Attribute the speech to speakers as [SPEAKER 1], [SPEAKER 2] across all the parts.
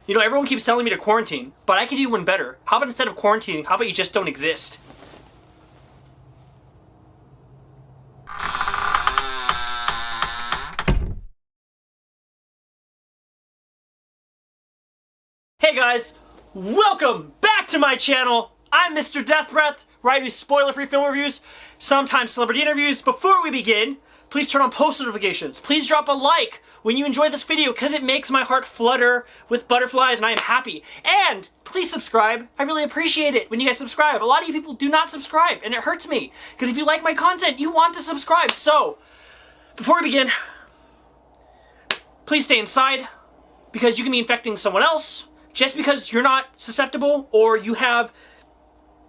[SPEAKER 1] You know, everyone keeps telling me to quarantine, but I can do one better. How about instead of quarantining, how about you just don't exist? Hey guys, welcome back to my channel. I'm Mr. Deathbreath, where I do spoiler-free film reviews, sometimes celebrity interviews. Before we begin, please turn on post notifications. Please drop a like when you enjoy this video because it makes my heart flutter with butterflies and I am happy. And please subscribe. I really appreciate it when you guys subscribe. A lot of you people do not subscribe and it hurts me because if you like my content, you want to subscribe. So, before we begin, please stay inside because you can be infecting someone else. Just because you're not susceptible or you have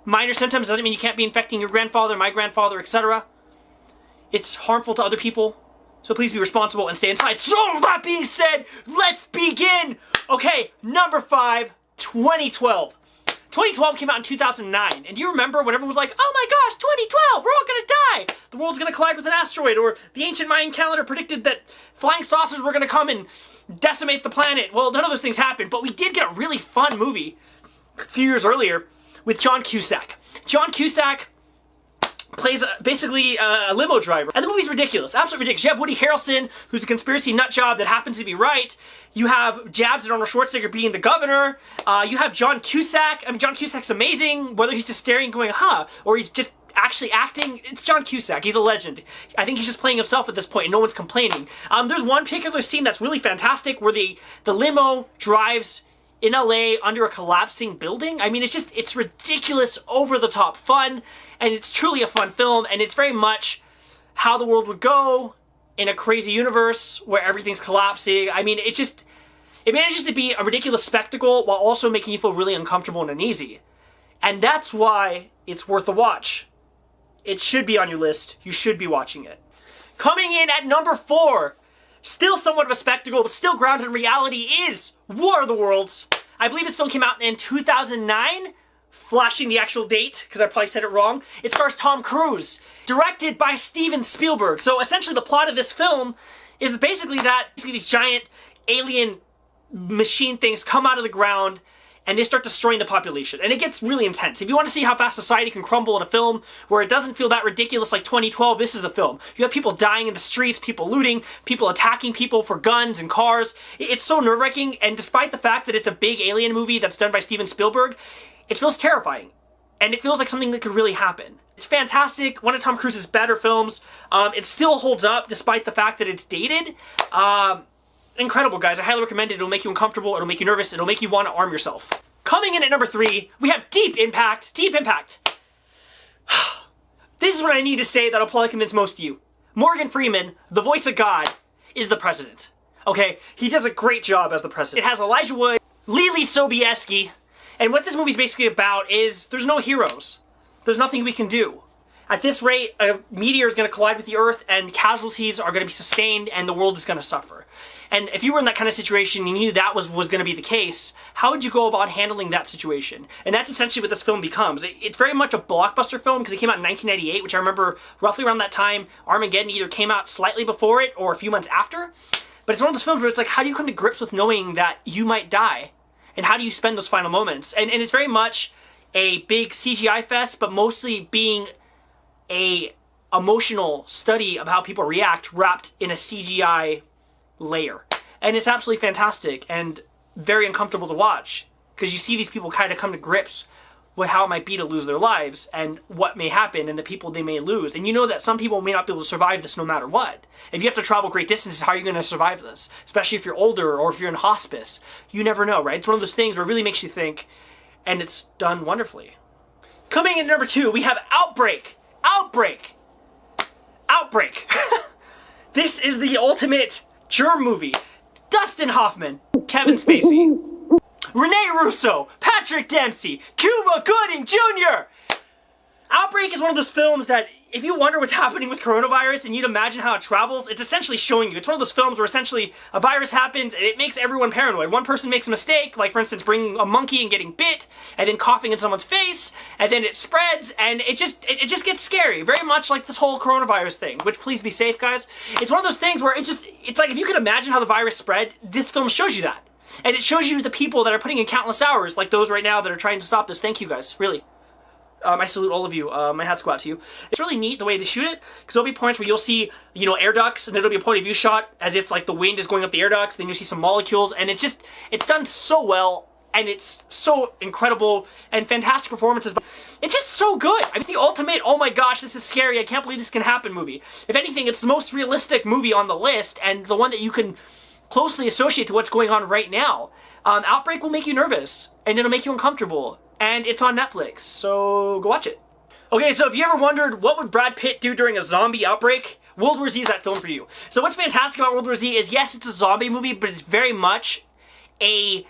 [SPEAKER 1] minor symptoms doesn't mean you can't be infecting your grandfather, my grandfather, etc. It's harmful to other people, so please be responsible and stay inside. So, that being said, let's begin! Okay, number 5, 2012. 2012 came out in 2009, and do you remember when everyone was like, oh my gosh, 2012, we're all gonna die! The world's gonna collide with an asteroid, or the ancient Mayan calendar predicted that flying saucers were gonna come and decimate the planet. Well, none of those things happened, but we did get a really fun movie a few years earlier with John Cusack. John Cusack plays basically a limo driver. And the movie's ridiculous, absolutely ridiculous. You have Woody Harrelson, who's a conspiracy nut job that happens to be right. You have jabs at Arnold Schwarzenegger being the governor. You have John Cusack. I mean, John Cusack's amazing, whether he's just staring going, huh, or he's just actually acting. It's John Cusack. He's a legend. I think he's just playing himself at this point and no one's complaining. There's one particular scene that's really fantastic where the limo drives in LA under a collapsing building. I mean, it's ridiculous, over-the-top fun, and it's truly a fun film, and it's very much how the world would go in a crazy universe where everything's collapsing. I mean, it manages to be a ridiculous spectacle while also making you feel really uncomfortable and uneasy. And that's why it's worth a watch. It should be on your list. You should be watching it. Coming in at number 4, still somewhat of a spectacle, but still grounded in reality, is War of the Worlds. I believe this film came out in 2009, flashing the actual date, because I probably said it wrong. It stars Tom Cruise, directed by Steven Spielberg. So essentially the plot of this film is basically that these giant alien machine things come out of the ground and they start destroying the population. And it gets really intense. If you want to see how fast society can crumble in a film where it doesn't feel that ridiculous like 2012, this is the film. You have people dying in the streets, people looting, people attacking people for guns and cars. It's so nerve-wracking, and despite the fact that it's a big alien movie that's done by Steven Spielberg, it feels terrifying. And it feels like something that could really happen. It's fantastic, one of Tom Cruise's better films. It still holds up despite the fact that it's dated. Incredible, guys. I highly recommend it. It'll make you uncomfortable, it'll make you nervous, it'll make you want to arm yourself. Coming in at number 3, we have Deep Impact. Deep Impact. This is what I need to say that'll probably convince most of you. Morgan Freeman, the voice of God, is the president. Okay? He does a great job as the president. It has Elijah Wood, Leelee Sobieski, and what this movie's basically about is there's no heroes. There's nothing we can do. At this rate, a meteor is going to collide with the Earth and casualties are going to be sustained and the world is going to suffer. And if you were in that kind of situation and you knew that was going to be the case, how would you go about handling that situation? And that's essentially what this film becomes. It's very much a blockbuster film because it came out in 1998, which I remember roughly around that time, Armageddon either came out slightly before it or a few months after. But it's one of those films where it's like, how do you come to grips with knowing that you might die? And how do you spend those final moments? And it's very much a big CGI fest, but mostly being a emotional study of how people react wrapped in a CGI layer. And it's absolutely fantastic and very uncomfortable to watch because you see these people kind of come to grips with how it might be to lose their lives and what may happen and the people they may lose. And you know that some people may not be able to survive this no matter what. If you have to travel great distances, how are you going to survive this? Especially if you're older or if you're in hospice. You never know, right? It's one of those things where it really makes you think, and it's done wonderfully. Coming in at number 2, we have Outbreak. Outbreak! Outbreak! This is the ultimate germ movie. Dustin Hoffman, Kevin Spacey, Rene Russo, Patrick Dempsey, Cuba Gooding Jr. Outbreak is one of those films that if you wonder what's happening with coronavirus and you'd imagine how it travels, it's essentially showing you. It's one of those films where essentially a virus happens and it makes everyone paranoid. One person makes a mistake, like for instance bringing a monkey and getting bit, and then coughing in someone's face, and then it spreads, and it just gets scary. Very much like this whole coronavirus thing, which please be safe, guys. It's one of those things where it's like if you could imagine how the virus spread, this film shows you that. And it shows you the people that are putting in countless hours, like those right now that are trying to stop this. Thank you guys, really. I salute all of you. My hats go out to you. It's really neat the way they shoot it, because there'll be points where you'll see, air ducts, and it'll be a point of view shot as if like the wind is going up the air ducts. Then you see some molecules, and it's done so well, and it's so incredible and fantastic performances. It's just so good. I mean, the ultimate, oh my gosh, this is scary, I can't believe this can happen movie. If anything, it's the most realistic movie on the list, and the one that you can closely associate to what's going on right now. Outbreak will make you nervous, and it'll make you uncomfortable. And it's on Netflix, so go watch it. Okay, so if you ever wondered what would Brad Pitt do during a zombie outbreak, World War Z is that film for you. So what's fantastic about World War Z is, yes, it's a zombie movie, but it's very much a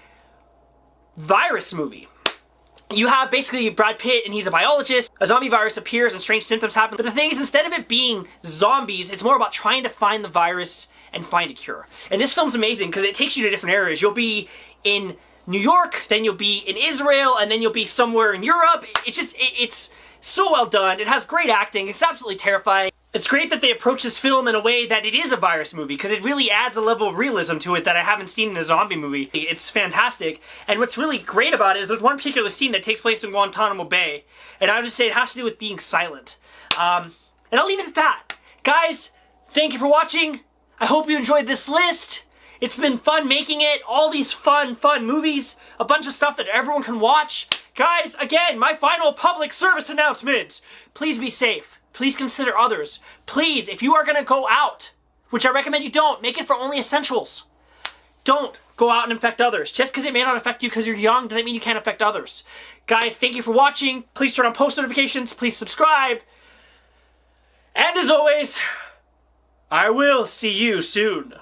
[SPEAKER 1] virus movie. You have basically Brad Pitt, and he's a biologist. A zombie virus appears and strange symptoms happen. But the thing is, instead of it being zombies, it's more about trying to find the virus and find a cure. And this film's amazing because it takes you to different areas. You'll be in New York, then you'll be in Israel, and then you'll be somewhere in Europe. It's so well done. It has great acting. It's absolutely terrifying. It's great that they approach this film in a way that it is a virus movie, because it really adds a level of realism to it that I haven't seen in a zombie movie. It's fantastic. And what's really great about it is there's one particular scene that takes place in Guantanamo Bay, and I would just say it has to do with being silent. And I'll leave it at that. Guys, thank you for watching. I hope you enjoyed this list. It's been fun making it, all these fun movies, a bunch of stuff that everyone can watch. Guys, again, my final public service announcement. Please be safe. Please consider others. Please, if you are going to go out, which I recommend you don't, make it for only essentials. Don't go out and infect others. Just because it may not affect you because you're young doesn't mean you can't affect others. Guys, thank you for watching. Please turn on post notifications. Please subscribe. And as always, I will see you soon.